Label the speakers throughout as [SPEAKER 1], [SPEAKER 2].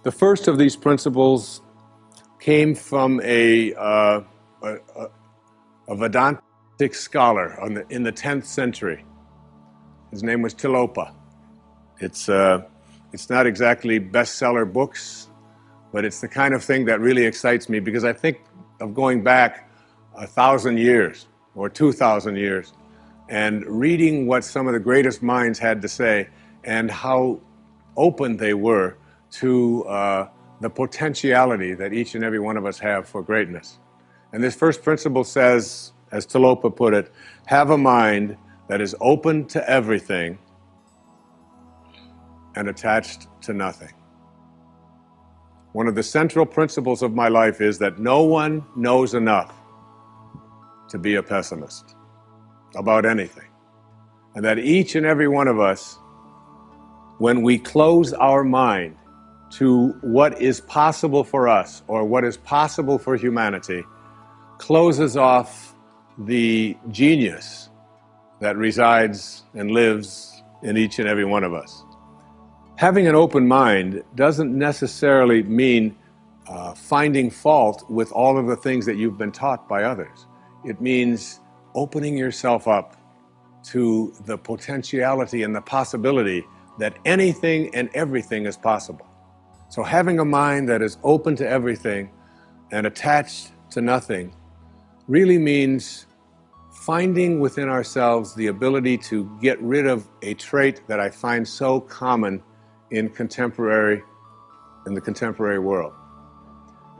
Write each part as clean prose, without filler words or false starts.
[SPEAKER 1] The first of these principles came from a Vedantic scholar in the 10th century. His name was Tilopa. It's not exactly bestseller books, but it's the kind of thing that really excites me because I think of going back 1,000 years or 2,000 years and reading what some of the greatest minds had to say and how open they were to the potentiality that each and every one of us have for greatness. And this first principle says, as Tilopa put it, have a mind that is open to everything and attached to nothing. One of the central principles of my life is that no one knows enough to be a pessimist about anything. And that each and every one of us, when we close our mind to what is possible for us or what is possible for humanity, closes off the genius that resides and lives in each and every one of us. Having an open mind doesn't necessarily mean finding fault with all of the things that you've been taught by others. It means opening yourself up to the potentiality and the possibility that anything and everything is possible. So having a mind that is open to everything and attached to nothing really means finding within ourselves the ability to get rid of a trait that I find so common in the contemporary world.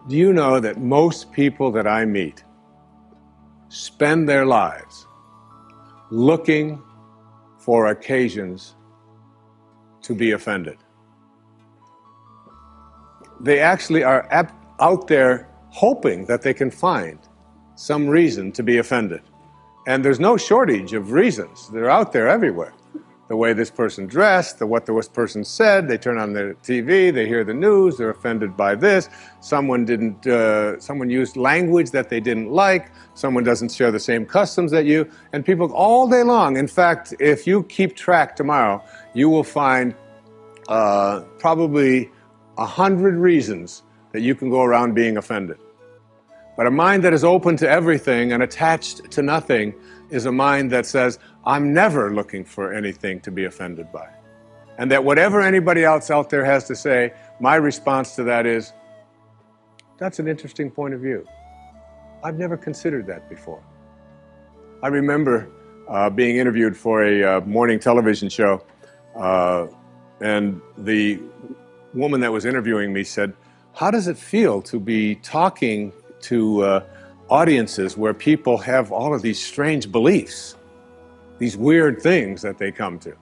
[SPEAKER 1] Do you know that most people that I meet spend their lives looking for occasions to be offended? They actually are out there hoping that they can find some reason to be offended. And there's no shortage of reasons. They're out there everywhere. The way this person dressed, what this person said, they turn on their TV, they hear the news, they're offended by this, someone used language that they didn't like, someone doesn't share the same customs that you, and people all day long. In fact, if you keep track tomorrow, you will find probably 100 reasons that you can go around being offended. But a mind that is open to everything and attached to nothing is a mind that says, I'm never looking for anything to be offended by. And that whatever anybody else out there has to say, my response to that is, that's an interesting point of view. I've never considered that before. I remember being interviewed for a morning television show, and the woman that was interviewing me said, how does it feel to be talking to audiences where people have all of these strange beliefs, these weird things that they come to?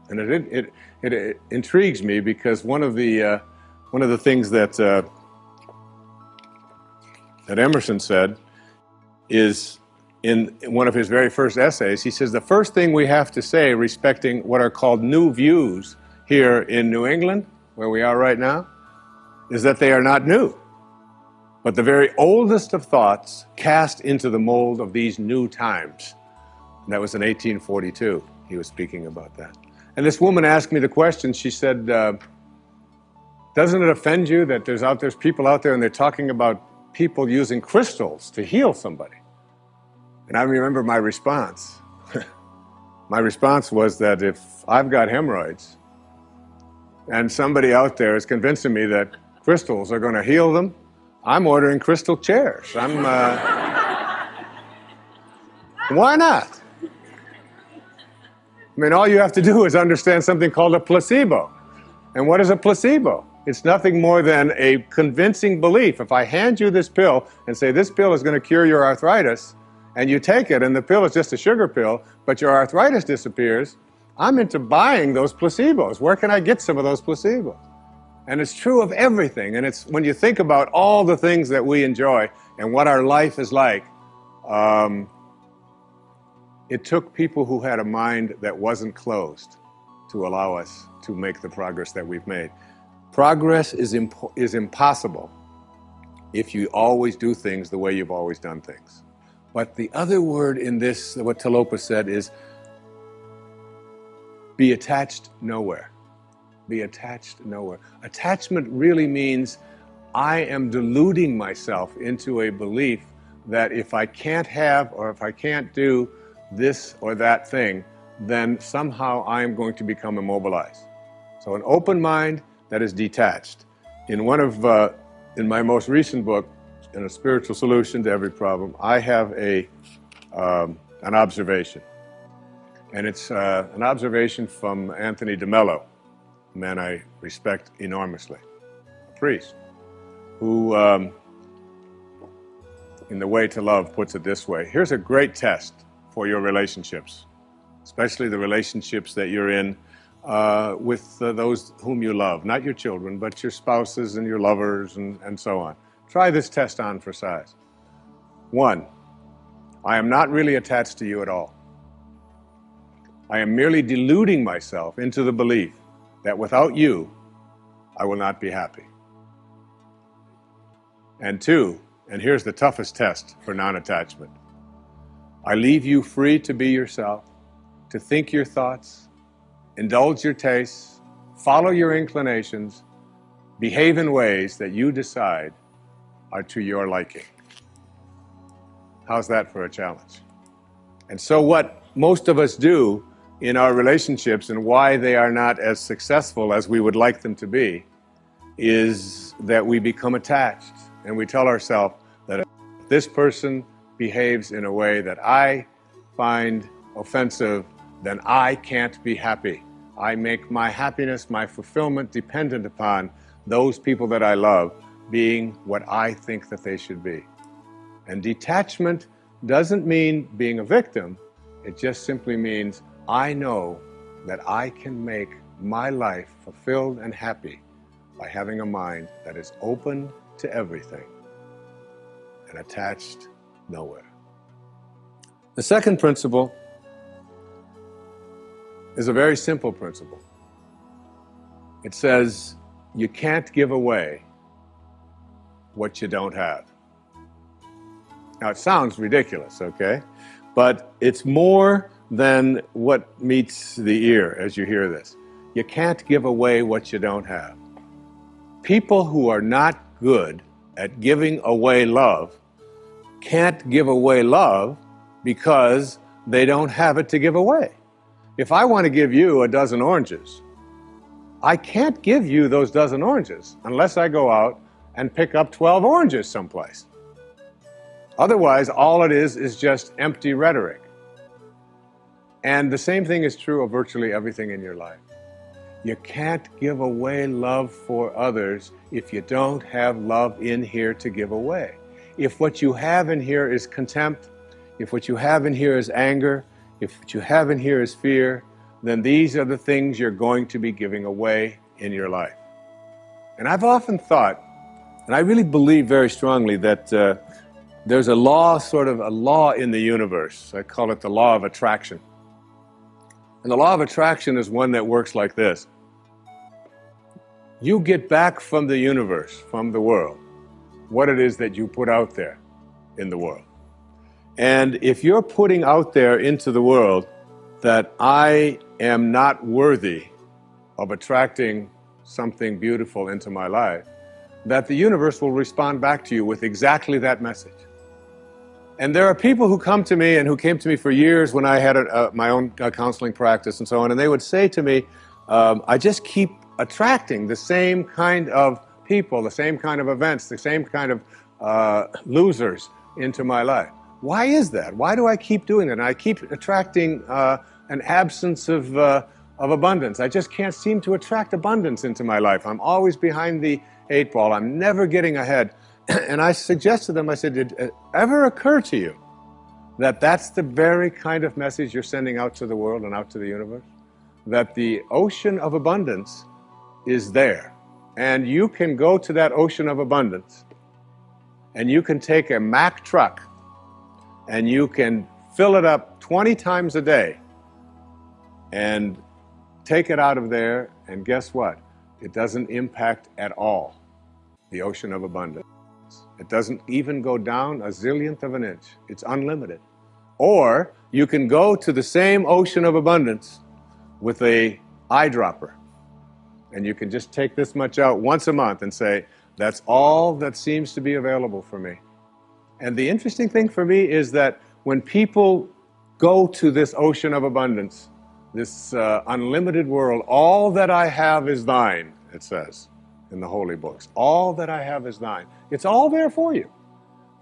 [SPEAKER 1] And it intrigues me because one of the things that Emerson said is in one of his very first essays. He says the first thing we have to say respecting what are called new views here in New England, where we are right now, is that they are not new, but the very oldest of thoughts cast into the mold of these new times. And that was in 1842. He was speaking about that. And this woman asked me the question. She said, doesn't it offend you that there's people out there and they're talking about people using crystals to heal somebody? And I remember my response. My response was that if I've got hemorrhoids and somebody out there is convincing me that crystals are going to heal them, I'm ordering crystal chairs. Why not? I mean, all you have to do is understand something called a placebo. And what is a placebo? It's nothing more than a convincing belief. If I hand you this pill and say this pill is going to cure your arthritis, and you take it and the pill is just a sugar pill, but your arthritis disappears, I'm into buying those placebos. Where can I get some of those placebos? And it's true of everything. And it's when you think about all the things that we enjoy and what our life is like, it took people who had a mind that wasn't closed to allow us to make the progress that we've made. Progress is impossible if you always do things the way you've always done things. But the other word in this, what Tilopa said, is be attached nowhere. be attached nowhere. Attachment really means I am deluding myself into a belief that if I can't have or if I can't do this or that thing, then somehow I am going to become immobilized. So an open mind that is detached. In my most recent book, in A Spiritual Solution to Every Problem, I have an observation. And it's an observation from Anthony DeMello, a man I respect enormously, a priest, who, in The Way to Love, puts it this way. Here's a great test for your relationships, especially the relationships that you're in with those whom you love, not your children, but your spouses and your lovers and so on. Try this test on for size. 1, I am not really attached to you at all. I am merely deluding myself into the belief that without you, I will not be happy. And 2, and here's the toughest test for non-attachment, I leave you free to be yourself, to think your thoughts, indulge your tastes, follow your inclinations, behave in ways that you decide are to your liking. How's that for a challenge? And so what most of us do in our relationships and why they are not as successful as we would like them to be is that we become attached and we tell ourselves that if this person behaves in a way that I find offensive, then I can't be happy. I make my happiness, my fulfillment dependent upon those people that I love being what I think that they should be. And detachment doesn't mean being a victim. It just simply means I know that I can make my life fulfilled and happy by having a mind that is open to everything and attached nowhere. The second principle is a very simple principle. It says you can't give away what you don't have. Now it sounds ridiculous, okay? But it's more than what meets the ear as you hear this. You can't give away what you don't have. People who are not good at giving away love can't give away love because they don't have it to give away. If I want to give you a dozen oranges, I can't give you those dozen oranges unless I go out and pick up 12 oranges someplace. Otherwise, all it is just empty rhetoric. And the same thing is true of virtually everything in your life. You can't give away love for others if you don't have love in here to give away. If what you have in here is contempt, if what you have in here is anger, if what you have in here is fear, then these are the things you're going to be giving away in your life. And I've often thought, and I really believe very strongly that there's a law in the universe. I call it the law of attraction. And the law of attraction is one that works like this. You get back from the universe, from the world, what it is that you put out there in the world. And if you're putting out there into the world that I am not worthy of attracting something beautiful into my life, that the universe will respond back to you with exactly that message. And there are people who come to me and who came to me for years when I had my own counseling practice and so on, and they would say to me, I just keep attracting the same kind of people, the same kind of events, the same kind of losers into my life. Why is that? Why do I keep doing that? And I keep attracting an absence of abundance. I just can't seem to attract abundance into my life. I'm always behind the 8 ball. I'm never getting ahead. And I suggested to them, I said, did it ever occur to you that that's the very kind of message you're sending out to the world and out to the universe? That the ocean of abundance is there. And you can go to that ocean of abundance and you can take a Mack truck and you can fill it up 20 times a day and take it out of there, and guess what? It doesn't impact at all the ocean of abundance. It doesn't even go down a zillionth of an inch. It's unlimited. Or you can go to the same ocean of abundance with a eyedropper, And you can just take this much out once a month and say, that's all that seems to be available for me. And the interesting thing for me is that when people go to this ocean of abundance, this unlimited world, all that I have is thine, it says in the holy books. All that I have is thine. It's all there for you.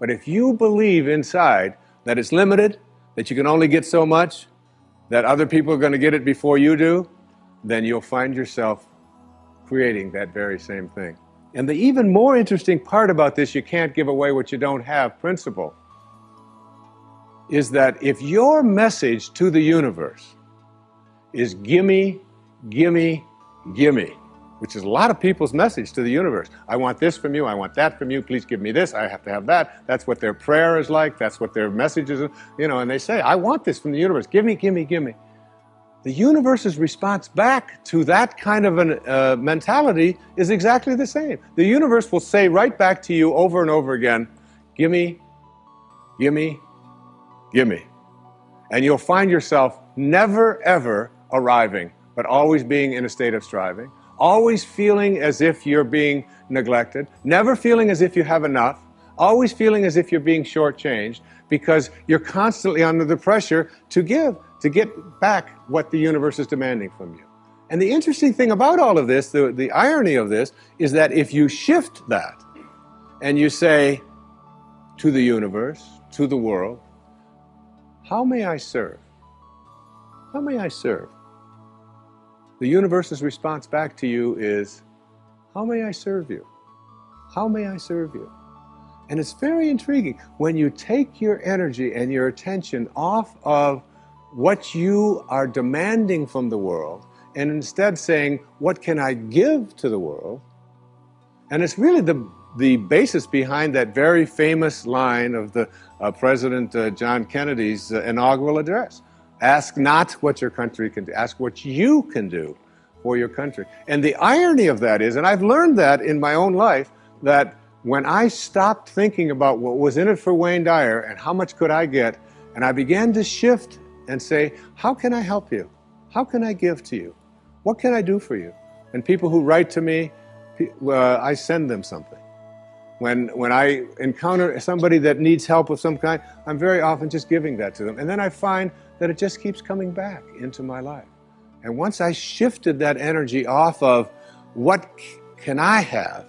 [SPEAKER 1] But if you believe inside that it's limited, that you can only get so much, that other people are going to get it before you do, then you'll find yourself creating that very same thing. And the even more interesting part about this, you can't give away what you don't have principle, is that if your message to the universe is gimme, gimme, gimme, which is a lot of people's message to the universe. I want this from you, I want that from you, please give me this, I have to have that. That's what their prayer is like, that's what their message is, and they say, I want this from the universe, gimme, gimme, gimme. The universe's response back to that kind of a mentality is exactly the same. The universe will say right back to you over and over again, gimme, gimme, gimme. And you'll find yourself never ever arriving, but always being in a state of striving, always feeling as if you're being neglected, never feeling as if you have enough, always feeling as if you're being shortchanged, because you're constantly under the pressure to give, to get back what the universe is demanding from you. And the interesting thing about all of this, the irony of this, is that if you shift that and you say to the universe, to the world, how may I serve? How may I serve? The universe's response back to you is, how may I serve you? How may I serve you? And it's very intriguing. When you take your energy and your attention off of what you are demanding from the world, and instead saying, what can I give to the world? And it's really the basis behind that very famous line of the President John Kennedy's inaugural address. Ask not what your country can do, ask what you can do for your country. And the irony of that is, and I've learned that in my own life, that when I stopped thinking about what was in it for Wayne Dyer and how much could I get, and I began to shift and say, how can I help you? How can I give to you? What can I do for you? And people who write to me, I send them something. When I encounter somebody that needs help of some kind, I'm very often just giving that to them. And then I find that it just keeps coming back into my life. And once I shifted that energy off of what can I have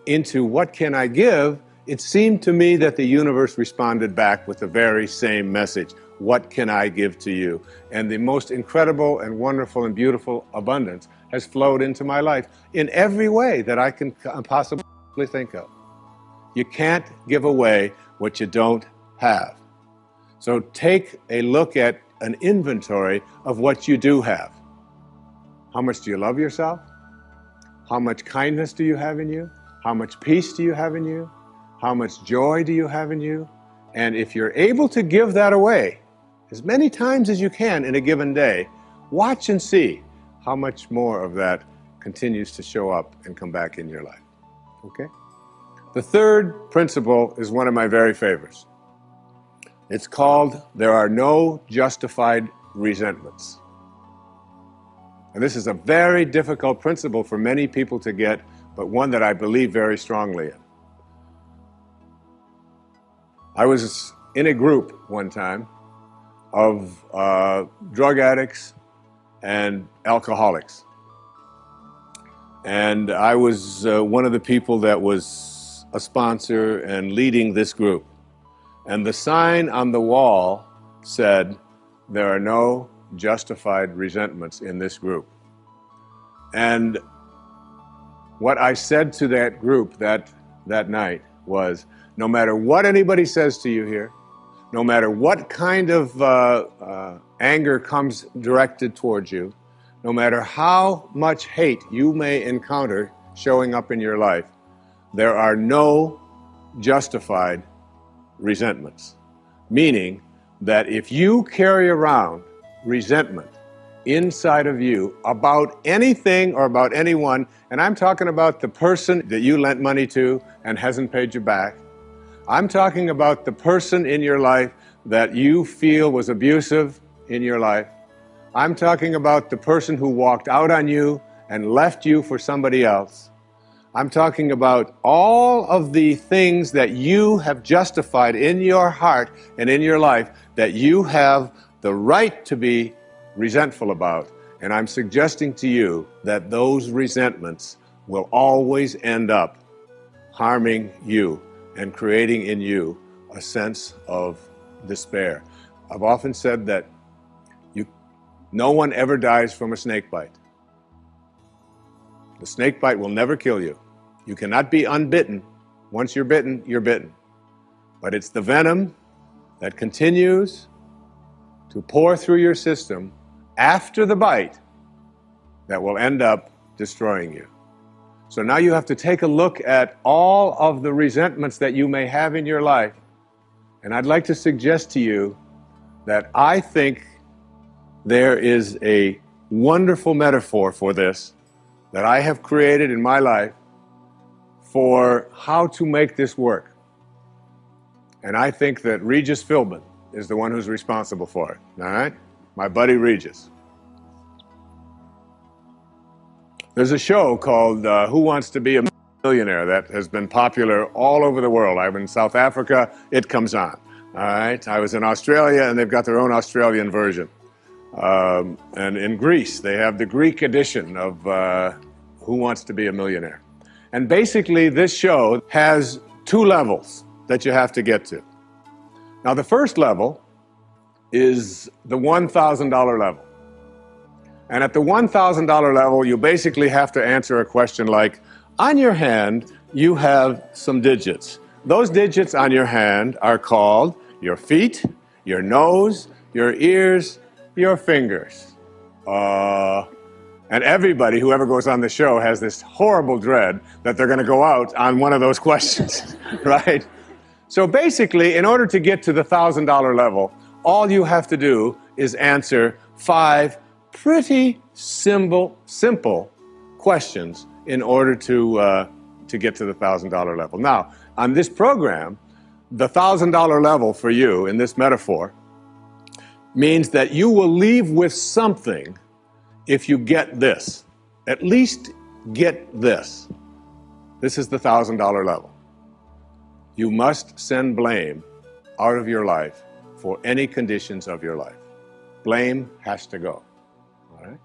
[SPEAKER 1] into what can I give, it seemed to me that the universe responded back with the very same message. What can I give to you? And the most incredible and wonderful and beautiful abundance has flowed into my life in every way that I can possibly think of. You can't give away what you don't have. So take a look at an inventory of what you do have. How much do you love yourself? How much kindness do you have in you? How much peace do you have in you? How much joy do you have in you? And if you're able to give that away as many times as you can in a given day, watch and see how much more of that continues to show up and come back in your life. Okay? The third principle is one of my very favorites. It's called, there are no justified resentments. And this is a very difficult principle for many people to get, but one that I believe very strongly in. I was in a group one time of drug addicts and alcoholics. And I was one of the people that was a sponsor and leading this group. And the sign on the wall said, there are no justified resentments in this group. And what I said to that group that night was, no matter what anybody says to you here, no matter what kind of anger comes directed towards you, no matter how much hate you may encounter showing up in your life, there are no justified resentments. Meaning that if you carry around resentment inside of you about anything or about anyone, and I'm talking about the person that you lent money to and hasn't paid you back, I'm talking about the person in your life that you feel was abusive in your life, I'm talking about the person who walked out on you and left you for somebody else. I'm talking about all of the things that you have justified in your heart and in your life that you have the right to be resentful about. And I'm suggesting to you that those resentments will always end up harming you and creating in you a sense of despair. I've often said that no one ever dies from a snake bite. The snake bite will never kill you. You cannot be unbitten. Once you're bitten, you're bitten. But it's the venom that continues to pour through your system after the bite that will end up destroying you. So now you have to take a look at all of the resentments that you may have in your life. And I'd like to suggest to you that I think there is a wonderful metaphor for this that I have created in my life for how to make this work. And I think that Regis Philbin is the one who's responsible for it, all right? My buddy Regis. There's a show called Who Wants to Be a Millionaire that has been popular all over the world. I'm in South Africa, it comes on, all right? I was in Australia, and they've got their own Australian version. And in Greece, they have the Greek edition of Who Wants to Be a Millionaire. And basically, this show has two levels that you have to get to. Now, the first level is the $1,000 level. And at the $1,000 level, you basically have to answer a question like, on your hand, you have some digits. Those digits on your hand are called your feet, your nose, your ears, your fingers. And everybody who ever goes on the show has this horrible dread that they're going to go out on one of those questions, right? So basically, in order to get to the $1,000 level, all you have to do is answer 5 pretty simple questions in order to get to the $1,000 level. Now, on this program, the $1,000 level for you in this metaphor means that you will leave with something if you get this. At least get this. This is the $1,000 level. You must send blame out of your life for any conditions of your life. Blame has to go. All right?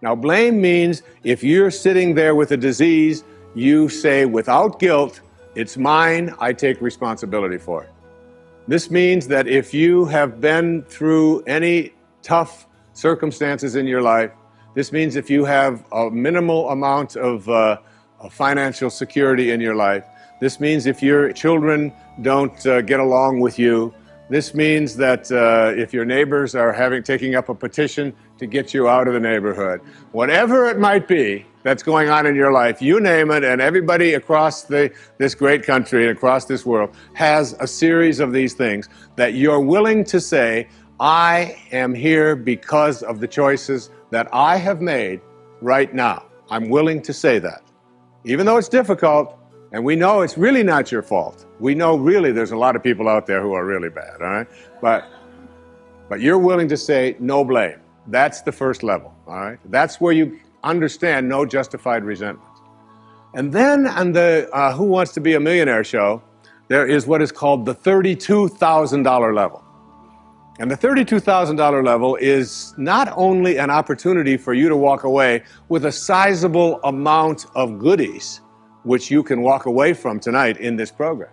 [SPEAKER 1] Now, blame means if you're sitting there with a disease, you say without guilt, it's mine, I take responsibility for it. This means that if you have been through any tough circumstances in your life, this means if you have a minimal amount of financial security in your life, this means if your children don't get along with you, this means that if your neighbors are taking up a petition to get you out of the neighborhood, whatever it might be that's going on in your life, you name it, and everybody across this great country and across this world has a series of these things that you're willing to say, I am here because of the choices that I have made right now. I'm willing to say that. Even though it's difficult, and we know it's really not your fault. We know really there's a lot of people out there who are really bad, all right? But you're willing to say no blame. That's the first level, all right? That's where you understand no justified resentment. And then on the Who Wants to Be a Millionaire show, there is what is called the $32,000 level. And the $32,000 level is not only an opportunity for you to walk away with a sizable amount of goodies, which you can walk away from tonight in this program,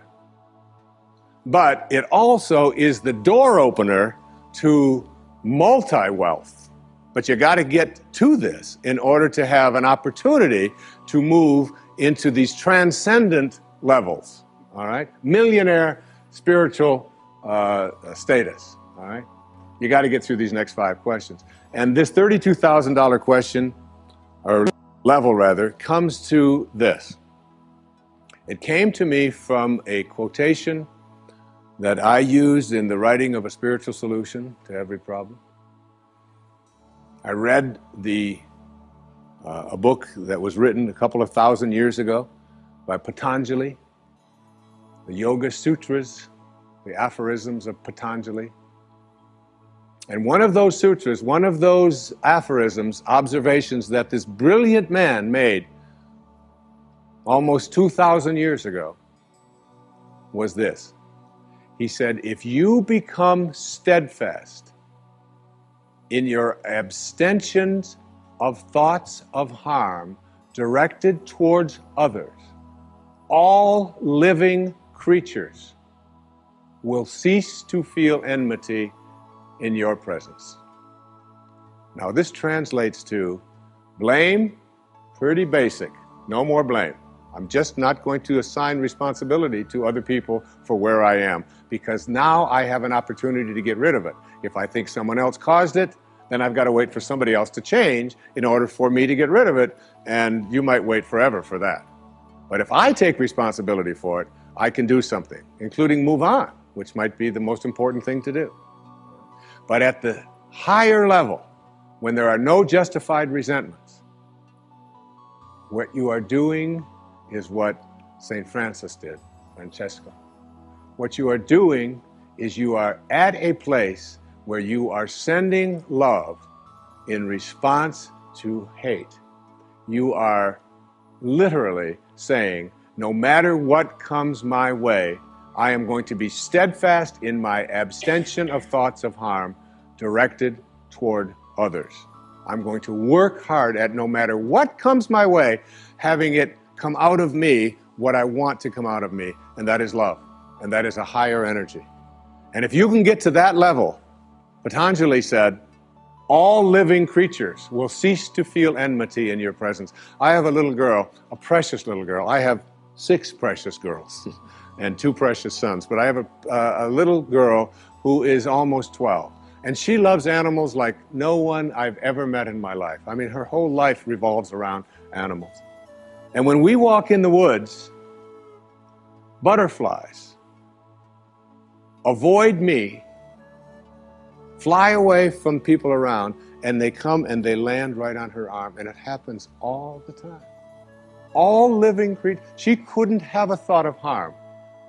[SPEAKER 1] but it also is the door opener to multi-wealth. But you got to get to this in order to have an opportunity to move into these transcendent levels, all right? Millionaire spiritual status. All right? You got to get through these next 5 questions. And this $32,000 question, or level rather, comes to this. It came to me from a quotation that I used in the writing of A Spiritual Solution to Every Problem. I read a book that was written a couple of thousand years ago by Patanjali, the Yoga Sutras, the aphorisms of Patanjali. And one of those sutras, one of those aphorisms, observations that this brilliant man made almost 2,000 years ago was this. He said, if you become steadfast in your abstentions of thoughts of harm directed towards others, all living creatures will cease to feel enmity in your presence. Now this translates to blame, pretty basic, no more blame. I'm just not going to assign responsibility to other people for where I am, because now I have an opportunity to get rid of it. If I think someone else caused it, then I've got to wait for somebody else to change in order for me to get rid of it, and you might wait forever for that. But if I take responsibility for it, I can do something, including move on, which might be the most important thing to do. But at the higher level, when there are no justified resentments, what you are doing is what St. Francis did, Francesco. What you are doing is you are at a place where you are sending love in response to hate. You are literally saying, no matter what comes my way, I am going to be steadfast in my abstention of thoughts of harm directed toward others. I'm going to work hard at, no matter what comes my way, having it come out of me what I want to come out of me, and that is love, and that is a higher energy. And if you can get to that level, Patanjali said, all living creatures will cease to feel enmity in your presence. I have a little girl, a precious little girl. I have 6 precious girls and 2 precious sons, but I have a little girl who is almost 12. And she loves animals like no one I've ever met in my life. I mean, her whole life revolves around animals. And when we walk in the woods, butterflies avoid me, fly away from people around, and they come and they land right on her arm. And it happens all the time. All living creatures. She couldn't have a thought of harm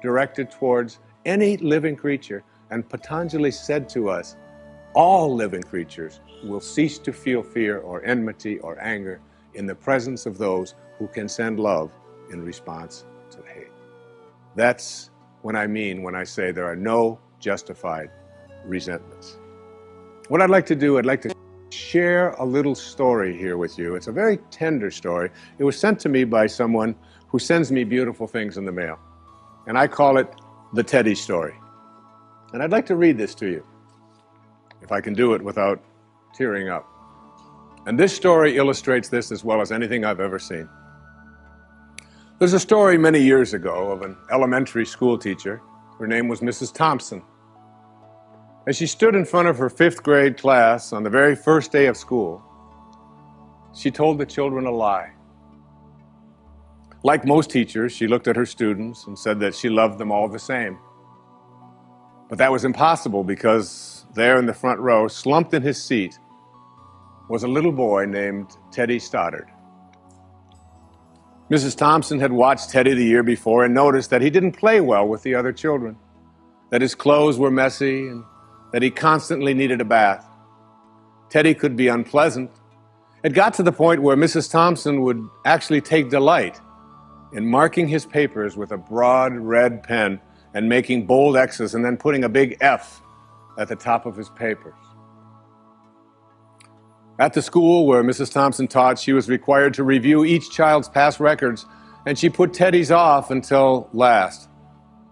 [SPEAKER 1] directed towards any living creature. And Patanjali said to us, all living creatures will cease to feel fear or enmity or anger in the presence of those who can send love in response to hate. That's what I mean when I say there are no justified resentments. What I'd like to do, I'd like to share a little story here with you. It's a very tender story. It was sent to me by someone who sends me beautiful things in the mail. And I call it the Teddy story. And I'd like to read this to you, if I can do it without tearing up. And this story illustrates this as well as anything I've ever seen. There's a story many years ago of an elementary school teacher. Her name was Mrs. Thompson. As she stood in front of her 5th grade class on the very first day of school, she told the children a lie. Like most teachers, she looked at her students and said that she loved them all the same. But that was impossible, because there in the front row, slumped in his seat, was a little boy named Teddy Stoddard. Mrs. Thompson had watched Teddy the year before and noticed that he didn't play well with the other children, that his clothes were messy, and that he constantly needed a bath. Teddy could be unpleasant. It got to the point where Mrs. Thompson would actually take delight in marking his papers with a broad red pen and making bold X's and then putting a big F at the top of his papers. At the school where Mrs. Thompson taught, she was required to review each child's past records, and she put Teddy's off until last.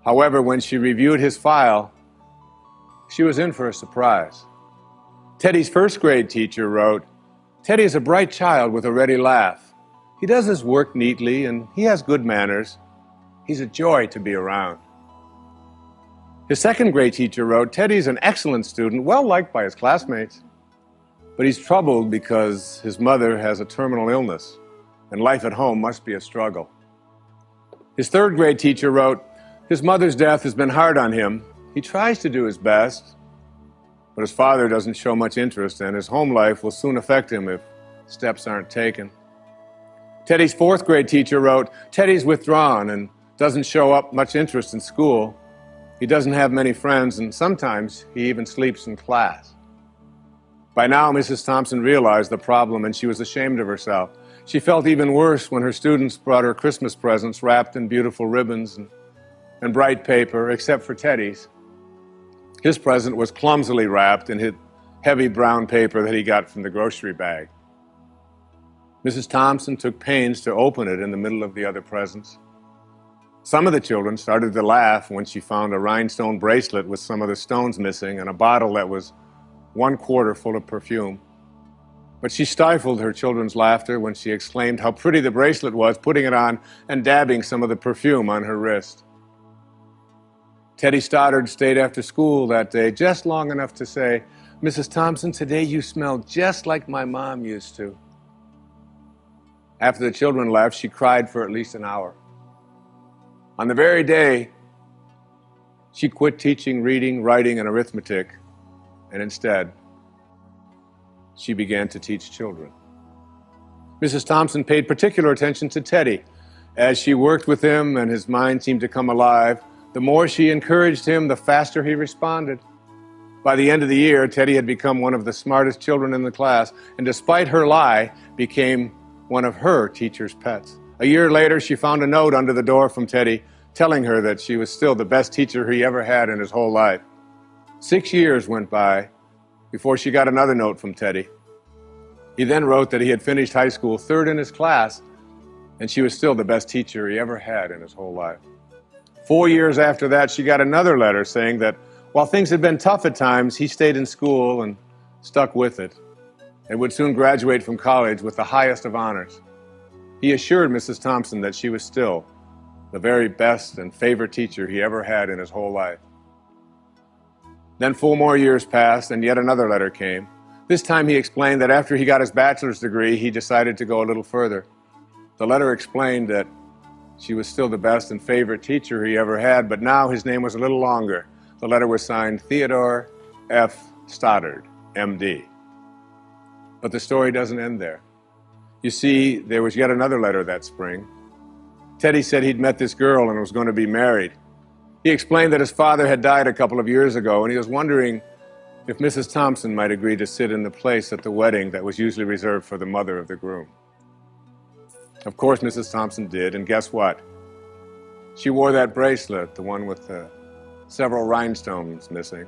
[SPEAKER 1] However, when she reviewed his file, she was in for a surprise. Teddy's 1st grade teacher wrote, "Teddy is a bright child with a ready laugh. He does his work neatly and he has good manners. He's a joy to be around." His 2nd grade teacher wrote, "Teddy's an excellent student, well liked by his classmates. But he's troubled because his mother has a terminal illness and life at home must be a struggle." His 3rd grade teacher wrote, "His mother's death has been hard on him. He tries to do his best, but his father doesn't show much interest, and his home life will soon affect him if steps aren't taken." Teddy's 4th grade teacher wrote, "Teddy's withdrawn and doesn't show up much interest in school. He doesn't have many friends, and sometimes he even sleeps in class." By now, Mrs. Thompson realized the problem, and she was ashamed of herself. She felt even worse when her students brought her Christmas presents wrapped in beautiful ribbons and bright paper, except for Teddy's. His present was clumsily wrapped in heavy brown paper that he got from the grocery bag. Mrs. Thompson took pains to open it in the middle of the other presents. Some of the children started to laugh when she found a rhinestone bracelet with some of the stones missing and a bottle that was 1/4 full of perfume. But she stifled her children's laughter when she exclaimed how pretty the bracelet was, putting it on and dabbing some of the perfume on her wrist. Teddy Stoddard stayed after school that day just long enough to say, "Mrs. Thompson, today you smell just like my mom used to." After the children left, she cried for at least an hour. On the very day, she quit teaching reading, writing, and arithmetic, and instead, she began to teach children. Mrs. Thompson paid particular attention to Teddy. As she worked with him and his mind seemed to come alive, the more she encouraged him, the faster he responded. By the end of the year, Teddy had become one of the smartest children in the class, and despite her lie, became one of her teacher's pets. A year later, she found a note under the door from Teddy telling her that she was still the best teacher he ever had in his whole life. 6 years went by before she got another note from Teddy. He then wrote that he had finished high school 3rd in his class, and she was still the best teacher he ever had in his whole life. 4 years after that, she got another letter saying that while things had been tough at times, he stayed in school and stuck with it, and would soon graduate from college with the highest of honors. He assured Mrs. Thompson that she was still the very best and favorite teacher he ever had in his whole life. Then 4 more years passed, and yet another letter came. This time he explained that after he got his bachelor's degree, he decided to go a little further. The letter explained that she was still the best and favorite teacher he ever had, but now his name was a little longer. The letter was signed Theodore F. Stoddard, M.D. But the story doesn't end there. You see, there was yet another letter that spring. Teddy said he'd met this girl and was going to be married. He explained that his father had died a couple of years ago, and he was wondering if Mrs. Thompson might agree to sit in the place at the wedding that was usually reserved for the mother of the groom. Of course, Mrs. Thompson did, and guess what? She wore that bracelet, the one with the several rhinestones missing,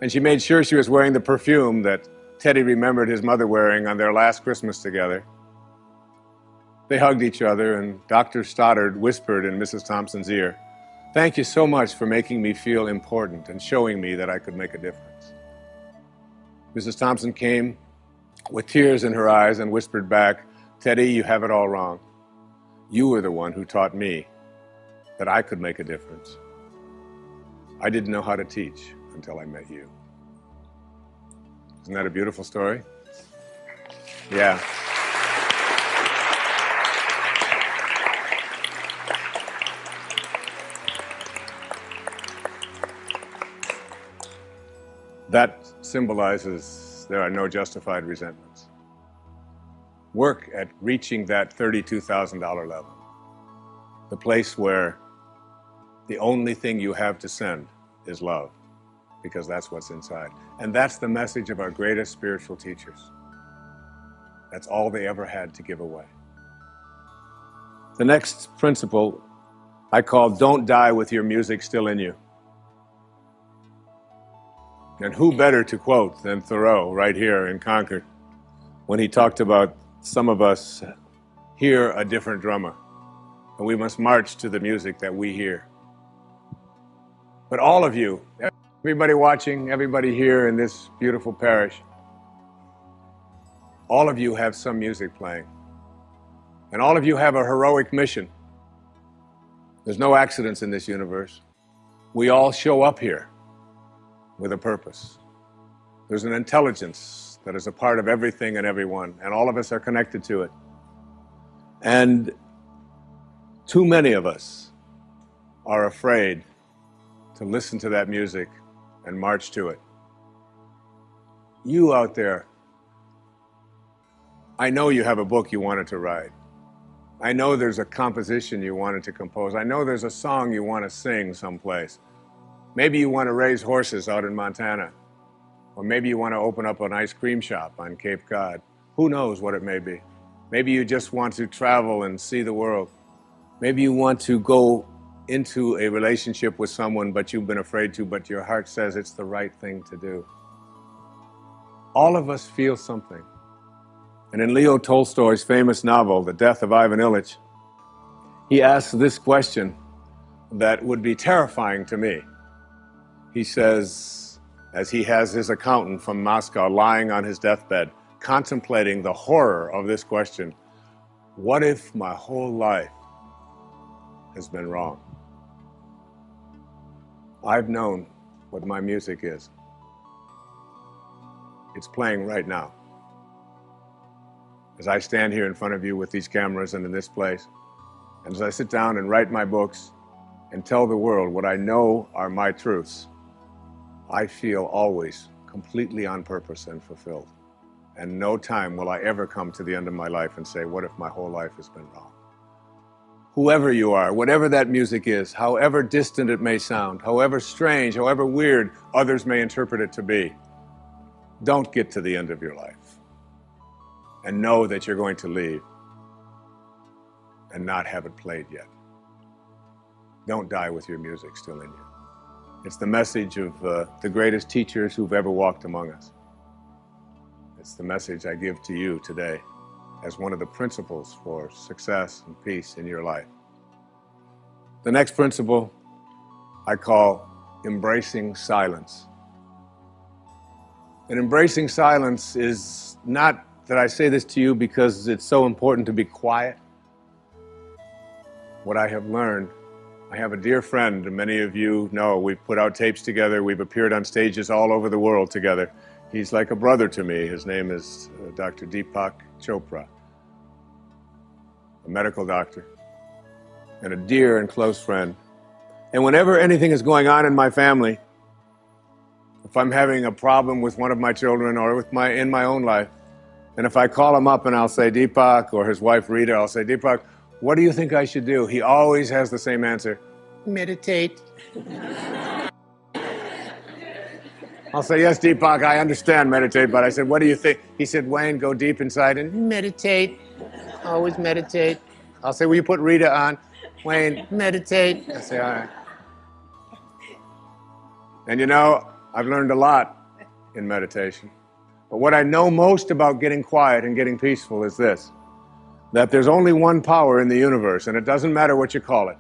[SPEAKER 1] and she made sure she was wearing the perfume that Teddy remembered his mother wearing on their last Christmas together. They hugged each other, and Dr. Stoddard whispered in Mrs. Thompson's ear, "Thank you so much for making me feel important and showing me that I could make a difference." Mrs. Thompson came with tears in her eyes and whispered back, "Teddy, you have it all wrong. You were the one who taught me that I could make a difference. I didn't know how to teach until I met you." Isn't that a beautiful story? Yeah. That symbolizes there are no justified resentments. Work at reaching that $32,000 level, the place where the only thing you have to send is love, because that's what's inside. And that's the message of our greatest spiritual teachers. That's all they ever had to give away. The next principle I call "Don't die with your music still in you." And who better to quote than Thoreau right here in Concord when he talked about some of us hear a different drummer, and we must march to the music that we hear. But all of you, everybody watching, everybody here in this beautiful parish, all of you have some music playing. And all of you have a heroic mission. There's no accidents in this universe. We all show up here with a purpose. There's an intelligence that is a part of everything and everyone, and all of us are connected to it. And too many of us are afraid to listen to that music and march to it. You out there, I know you have a book you wanted to write. I know there's a composition you wanted to compose. I know there's a song you want to sing someplace. Maybe you want to raise horses out in Montana, Or maybe you want to open up an ice cream shop on Cape Cod. Who knows what it may be? Maybe you just want to travel and see the world. Maybe you want to go into a relationship with someone, but you've been afraid to, but your heart says it's the right thing to do. All of us feel something. And in Leo Tolstoy's famous novel, The Death of Ivan Ilyich, he asks this question that would be terrifying to me. He says, as he has his accountant from Moscow lying on his deathbed, contemplating the horror of this question, what if my whole life has been wrong? I've known what my music is. It's playing right now. As I stand here in front of you with these cameras and in this place, and as I sit down and write my books and tell the world what I know are my truths, I feel always completely on purpose and fulfilled. And no time will I ever come to the end of my life and say, what if my whole life has been wrong? Whoever you are, whatever that music is, however distant it may sound, however strange, however weird others may interpret it to be, don't get to the end of your life and know that you're going to leave and not have it played yet. Don't die with your music still in you. It's the message of the greatest teachers who've ever walked among us. It's the message I give to you today as one of the principles for success and peace in your life. The next principle I call embracing silence. And embracing silence is not that I say this to you because it's so important to be quiet. What I have learned, I have a dear friend, and many of you know, we've put out tapes together, we've appeared on stages all over the world together. He's like a brother to me. His name is Dr. Deepak Chopra, a medical doctor, and a dear and close friend. And whenever anything is going on in my family, if I'm having a problem with one of my children or in my own life, and if I call him up and I'll say, Deepak, or his wife Rita, I'll say, Deepak, what do you think I should do? He always has the same answer, meditate. I'll say, yes, Deepak, I understand meditate, but I said, what do you think? He said, Wayne, go deep inside and meditate. Always meditate. I'll say, will you put Rita on? Wayne, meditate. I say, all right. And you know, I've learned a lot in meditation. But what I know most about getting quiet and getting peaceful is this, that there's only one power in the universe, and it doesn't matter what you call it.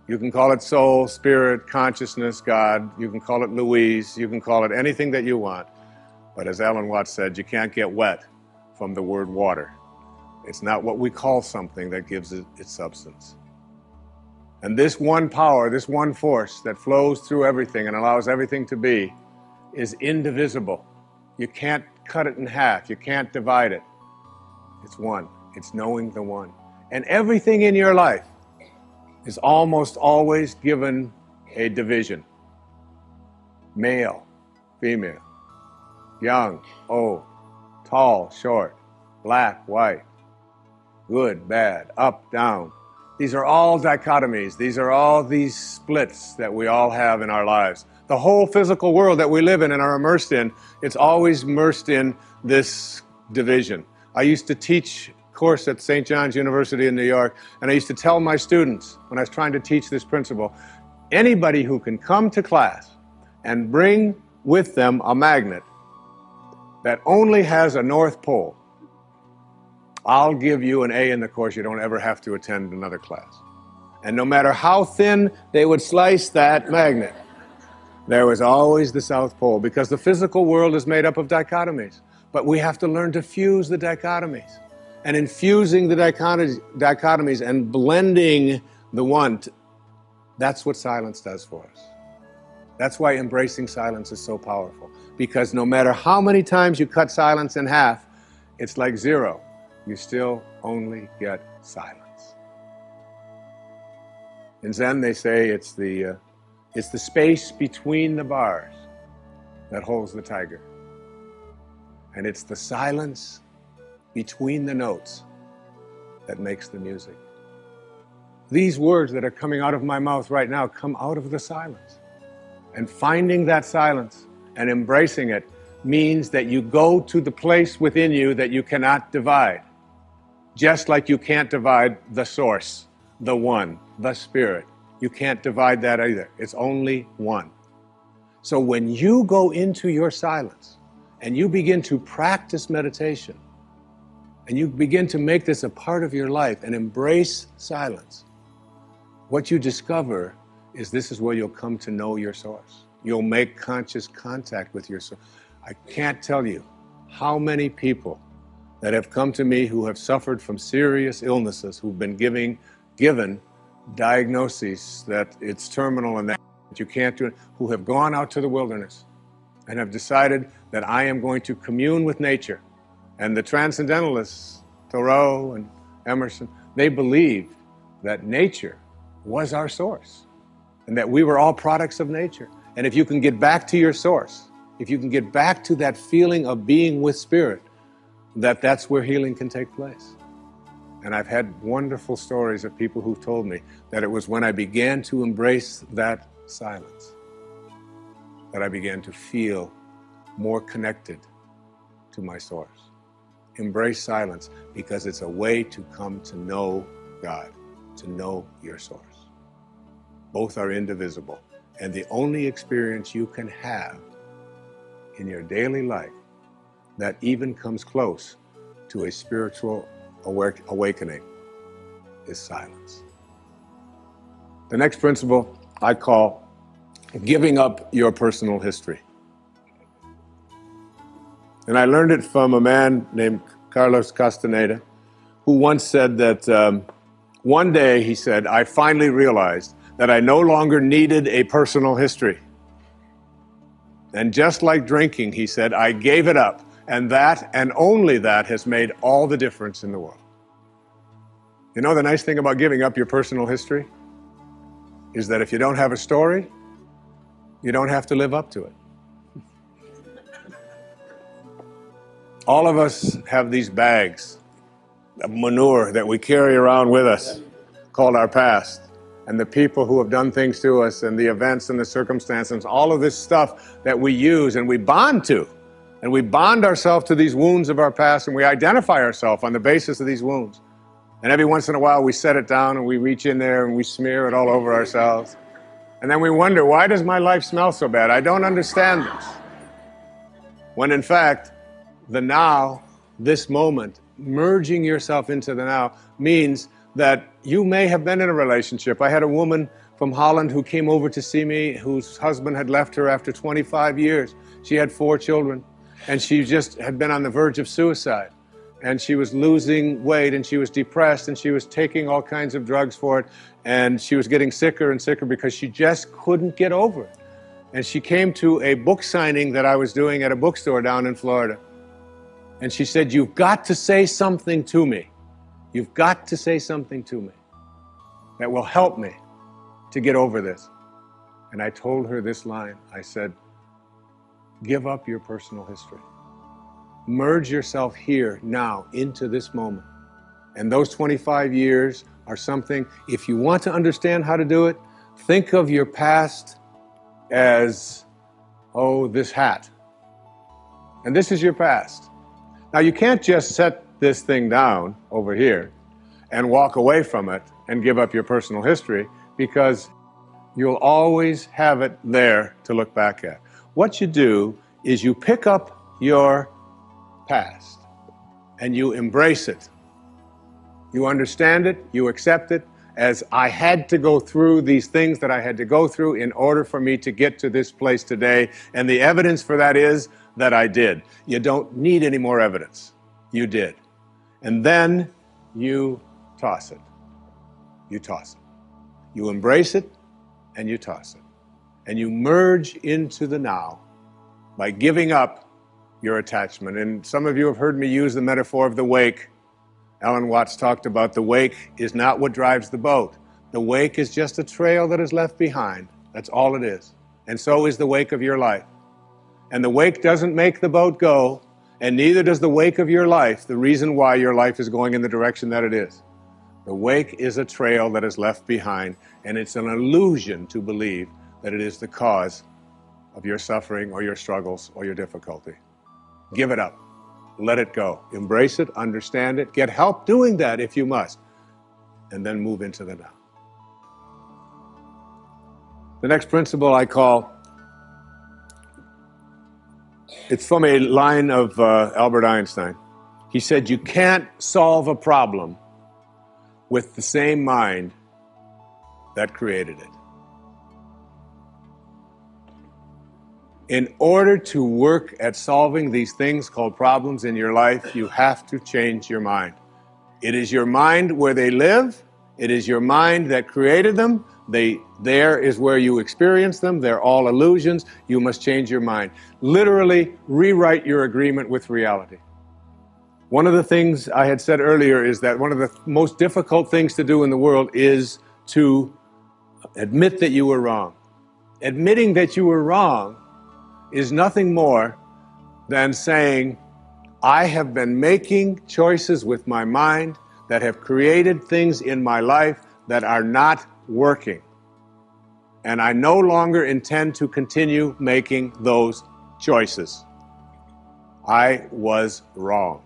[SPEAKER 1] You can call it soul, spirit, consciousness, God. You can call it Louise. You can call it anything that you want. But as Alan Watts said, you can't get wet from the word water. It's not what we call something that gives it its substance. And this one power, this one force that flows through everything and allows everything to be, is indivisible. You can't cut it in half. You can't divide it. It's one. It's knowing the one. And everything in your life is almost always given a division. Male, female, young, old, tall, short, black, white, good, bad, up, down. These are all dichotomies. These are all these splits that we all have in our lives. The whole physical world that we live in and are immersed in, it's always immersed in this division. I used to teach a course at St. John's University in New York, and I used to tell my students when I was trying to teach this principle, anybody who can come to class and bring with them a magnet that only has a North Pole, I'll give you an A in the course. You don't ever have to attend another class. And no matter how thin they would slice that magnet, there was always the South Pole, because the physical world is made up of dichotomies. But we have to learn to fuse the dichotomies. And in fusing the dichotomies and blending the one, that's what silence does for us. That's why embracing silence is so powerful. Because no matter how many times you cut silence in half, it's like zero. You still only get silence. In Zen, they say it's the space between the bars that holds the tiger. And it's the silence between the notes that makes the music. These words that are coming out of my mouth right now come out of the silence. And finding that silence and embracing it means that you go to the place within you that you cannot divide. Just like you can't divide the source, the one, the spirit. You can't divide that either. It's only one. So when you go into your silence and you begin to practice meditation and you begin to make this a part of your life and embrace silence, what you discover is this is where you'll come to know your source. You'll make conscious contact with your source. I can't tell you how many people that have come to me who have suffered from serious illnesses, who've been given diagnoses that it's terminal and that you can't do it, who have gone out to the wilderness and have decided that I am going to commune with nature. And the transcendentalists, Thoreau and Emerson, they believed that nature was our source and that we were all products of nature. And if you can get back to your source, if you can get back to that feeling of being with spirit, that's where healing can take place. And I've had wonderful stories of people who've told me that it was when I began to embrace that silence that I began to feel more connected to my source. Embrace silence because it's a way to come to know God, to know your source. Both are indivisible, and the only experience you can have in your daily life that even comes close to a spiritual awakening is silence. The next principle I call giving up your personal history. And I learned it from a man named Carlos Castaneda, who once said that one day, he said, I finally realized that I no longer needed a personal history. And just like drinking, he said, I gave it up. And that, and only that, has made all the difference in the world. You know the nice thing about giving up your personal history is that if you don't have a story, you don't have to live up to it. All of us have these bags of manure that we carry around with us called our past. And the people who have done things to us and the events and the circumstances, all of this stuff that we use and we bond to. And we bond ourselves to these wounds of our past and we identify ourselves on the basis of these wounds. And every once in a while we set it down and we reach in there and we smear it all over ourselves. And then we wonder, why does my life smell so bad? I don't understand this. When in fact, the now, this moment, merging yourself into the now means that you may have been in a relationship. I had a woman from Holland who came over to see me whose husband had left her after 25 years. She had 4 children. And she just had been on the verge of suicide. And she was losing weight and she was depressed and she was taking all kinds of drugs for it. And she was getting sicker and sicker because she just couldn't get over it. And she came to a book signing that I was doing at a bookstore down in Florida. And she said, you've got to say something to me. You've got to say something to me that will help me to get over this. And I told her this line. I said, give up your personal history. Merge yourself here, now, into this moment. And those 25 years are something, if you want to understand how to do it, think of your past as, oh, this hat. And this is your past. Now, you can't just set this thing down over here and walk away from it and give up your personal history because you'll always have it there to look back at. What you do is you pick up your past and you embrace it. You understand it, you accept it as I had to go through these things that I had to go through in order for me to get to this place today. And the evidence for that is that I did. You don't need any more evidence. You did. And then you toss it. You toss it. You embrace it and you toss it. And you merge into the now by giving up your attachment. And some of you have heard me use the metaphor of the wake. Alan Watts talked about the wake is not what drives the boat. The wake is just a trail that is left behind. That's all it is. And so is the wake of your life. And the wake doesn't make the boat go, and neither does the wake of your life, the reason why your life is going in the direction that it is. The wake is a trail that is left behind, and it's an illusion to believe that it is the cause of your suffering or your struggles or your difficulty. Give it up. Let it go. Embrace it, understand it, get help doing that if you must, and then move into the now. The next principle I call, it's from a line of Albert Einstein. He said, you can't solve a problem with the same mind that created it. In order to work at solving these things called problems in your life, you have to change your mind. It is your mind where they live. It is your mind that created them. There is where you experience them. They're all illusions. You must change your mind. Literally rewrite your agreement with reality. One of the things I had said earlier is that one of the most difficult things to do in the world is to admit that you were wrong. Admitting that you were wrong is nothing more than saying, I have been making choices with my mind that have created things in my life that are not working. And I no longer intend to continue making those choices. I was wrong.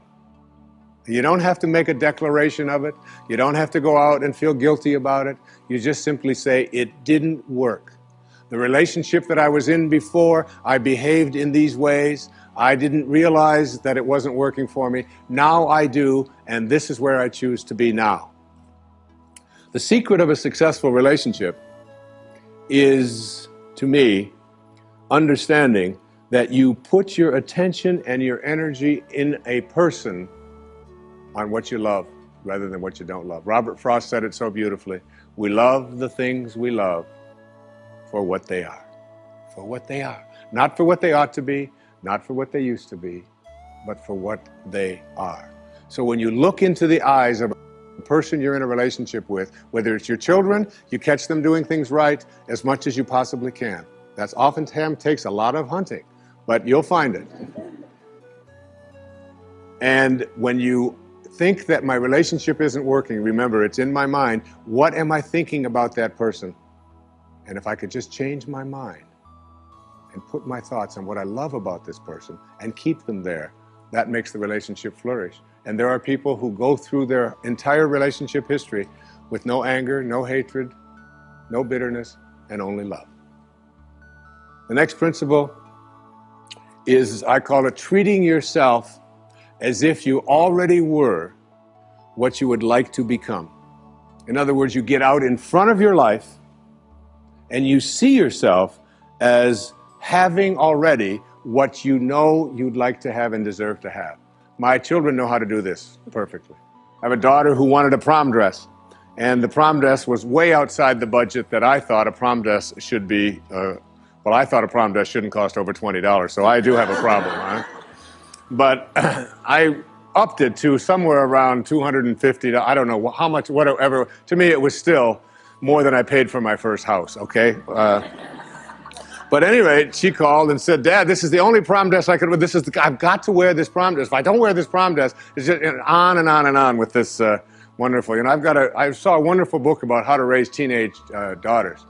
[SPEAKER 1] You don't have to make a declaration of it. You don't have to go out and feel guilty about it. You just simply say, it didn't work. The relationship that I was in before, I behaved in these ways. I didn't realize that it wasn't working for me. Now I do, and this is where I choose to be now. The secret of a successful relationship is, to me, understanding that you put your attention and your energy in a person on what you love rather than what you don't love. Robert Frost said it so beautifully. We love the things we love for what they are. For what they are. Not for what they ought to be, not for what they used to be, but for what they are. So when you look into the eyes of a person you're in a relationship with, whether it's your children, you catch them doing things right as much as you possibly can. That's oftentimes takes a lot of hunting, but you'll find it. And when you think that my relationship isn't working, remember, it's in my mind. What am I thinking about that person? And if I could just change my mind and put my thoughts on what I love about this person and keep them there, that makes the relationship flourish. And there are people who go through their entire relationship history with no anger, no hatred, no bitterness, and only love. The next principle is, I call it treating yourself as if you already were what you would like to become. In other words, you get out in front of your life and you see yourself as having already what you know you'd like to have and deserve to have. My children know how to do this perfectly. I have a daughter who wanted a prom dress, and the prom dress was way outside the budget that I thought a prom dress should be. Well, I thought a prom dress shouldn't cost over $20, so I do have a problem, right? But I upped it to somewhere around $250. I don't know how much, whatever. To me, it was still more than I paid for my first house, okay? But at any rate, she called and said, Dad, this is the only prom dress I could wear. I've got to wear this prom dress. If I don't wear this prom dress, it's just on and on and on with this wonderful. You know, I saw a wonderful book about how to raise teenage daughters.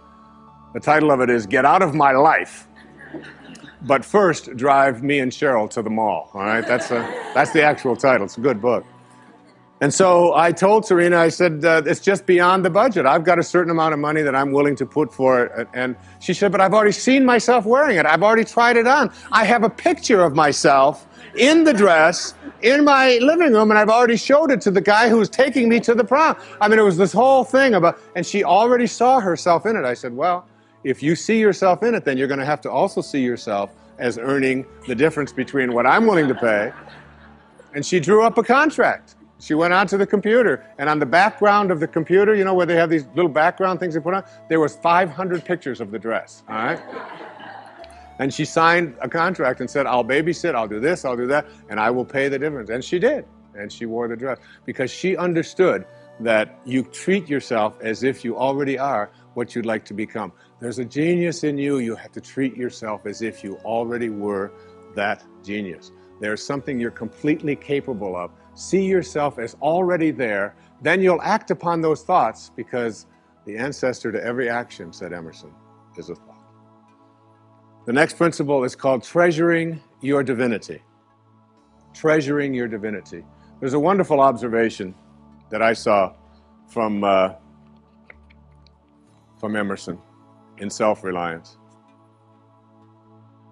[SPEAKER 1] The title of it is Get Out of My Life, but first drive me and Cheryl to the mall. All right, that's the actual title. It's a good book. And so I told Serena, I said, it's just beyond the budget. I've got a certain amount of money that I'm willing to put for it. And she said, but I've already seen myself wearing it. I've already tried it on. I have a picture of myself in the dress in my living room, and I've already showed it to the guy who's taking me to the prom. I mean, it was this whole thing about, and she already saw herself in it. I said, well, if you see yourself in it, then you're going to have to also see yourself as earning the difference between what I'm willing to pay. And she drew up a contract. She went onto the computer, and on the background of the computer, you know, where they have these little background things they put on, there was 500 pictures of the dress, all right? And she signed a contract and said, I'll babysit, I'll do this, I'll do that, and I will pay the difference. And she did, and she wore the dress, because she understood that you treat yourself as if you already are what you'd like to become. There's a genius in you. You have to treat yourself as if you already were that genius. There's something you're completely capable of. See yourself as already there. Then you'll act upon those thoughts, because the ancestor to every action, said Emerson, is a thought. The next principle is called treasuring your divinity. treasuring your divinity. There's a wonderful observation that I saw from Emerson in Self-Reliance.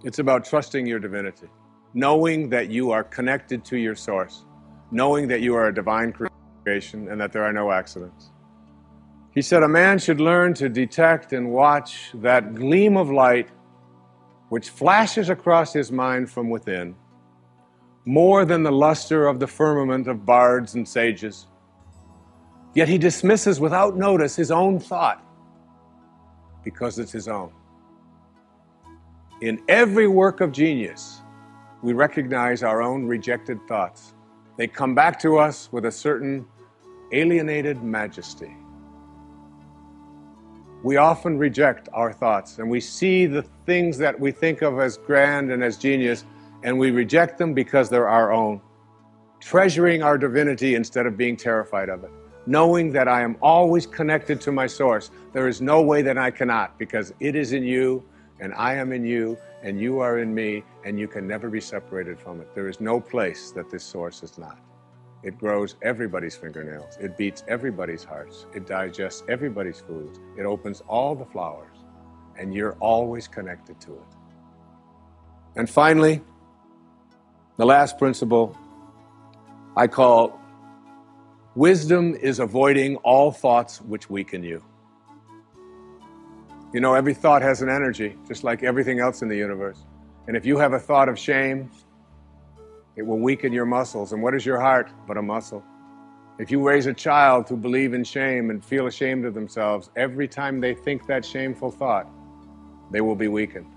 [SPEAKER 1] It's about trusting your divinity, knowing that you are connected to your source, knowing that you are a divine creation and that there are no accidents. He said, a man should learn to detect and watch that gleam of light which flashes across his mind from within, more than the luster of the firmament of bards and sages. Yet he dismisses without notice his own thought, because it's his own. In every work of genius, we recognize our own rejected thoughts. They come back to us with a certain alienated majesty. We often reject our thoughts, and we see the things that we think of as grand and as genius, and we reject them because they're our own. Treasuring our divinity instead of being terrified of it. Knowing that I am always connected to my source. There is no way that I cannot, because it is in you, and I am in you, and you are in me, and you can never be separated from it. There is no place that this source is not. It grows everybody's fingernails. It beats everybody's hearts. It digests everybody's foods. It opens all the flowers, and you're always connected to it. And finally, the last principle I call wisdom is avoiding all thoughts which weaken you. You know, every thought has an energy, just like everything else in the universe. And if you have a thought of shame, it will weaken your muscles. And what is your heart but a muscle? If you raise a child who believe in shame and feel ashamed of themselves, every time they think that shameful thought, they will be weakened.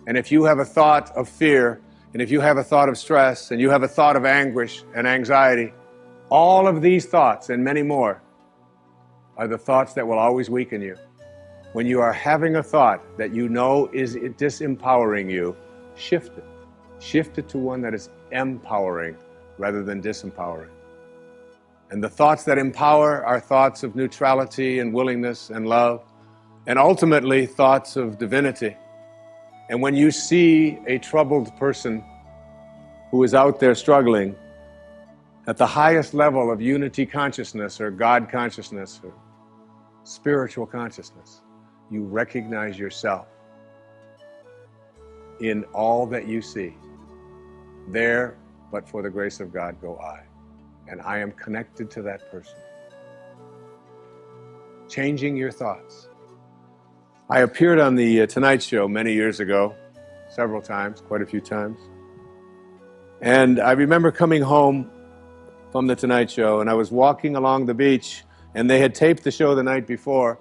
[SPEAKER 1] And if you have a thought of fear, and if you have a thought of stress, and you have a thought of anguish and anxiety, all of these thoughts and many more are the thoughts that will always weaken you. When you are having a thought that you know is disempowering you, shift it. Shift it to one that is empowering rather than disempowering. And the thoughts that empower are thoughts of neutrality and willingness and love, and ultimately thoughts of divinity. And when you see a troubled person who is out there struggling at the highest level of unity consciousness or God consciousness or spiritual consciousness, you recognize yourself in all that you see. There, but for the grace of God, go I. And I am connected to that person. Changing your thoughts. I appeared on the Tonight Show many years ago, several times, quite a few times. And I remember coming home from the Tonight Show, and I was walking along the beach, and they had taped the show the night before,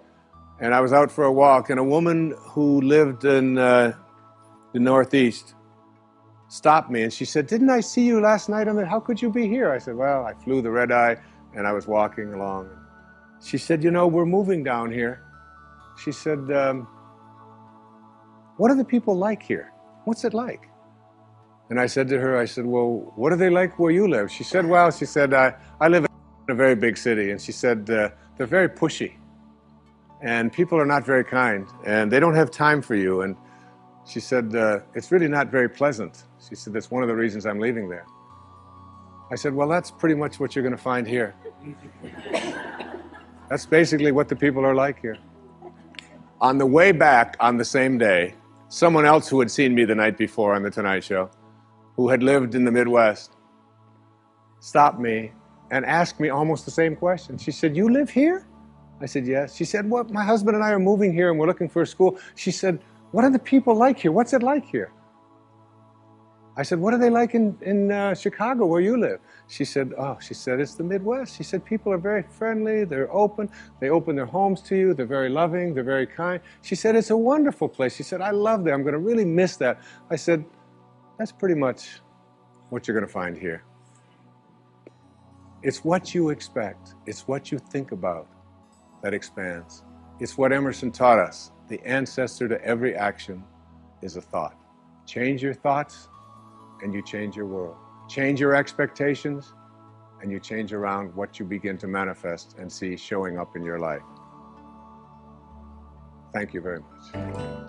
[SPEAKER 1] and I was out for a walk, and a woman who lived in the Northeast stopped me, and she said, "Didn't I see you last night on the, how could you be here?" I said, "Well, I flew the red eye, and I was walking along." She said, "You know, we're moving down here." She said, "What are the people like here? What's it like?" And I said to her, I said, "Well, what are they like where you live?" She said, "Well," she said, I live in a very big city." And she said, "They're very pushy. And people are not very kind. And they don't have time for you." And she said, "It's really not very pleasant." She said, "That's one of the reasons I'm leaving there." I said, "Well, that's pretty much what you're going to find here." That's basically what the people are like here. On the way back on the same day, someone else who had seen me the night before on the Tonight Show, who had lived in the Midwest, stopped me and asked me almost the same question. She said, "You live here?" I said, "Yes." She said, "Well, my husband and I are moving here and we're looking for a school." She said, "What are the people like here? What's it like here?" I said, "What are they like in Chicago where you live?" She said, "Oh," she said, "it's the Midwest." She said, "People are very friendly, they're open, they open their homes to you, they're very loving, they're very kind." She said, "It's a wonderful place." She said, "I love that, I'm going to really miss that." I said, "That's pretty much what you're going to find here." It's what you expect, it's what you think about that expands. It's what Emerson taught us. The ancestor to every action is a thought. Change your thoughts, and you change your world. Change your expectations, and you change around what you begin to manifest and see showing up in your life. Thank you very much.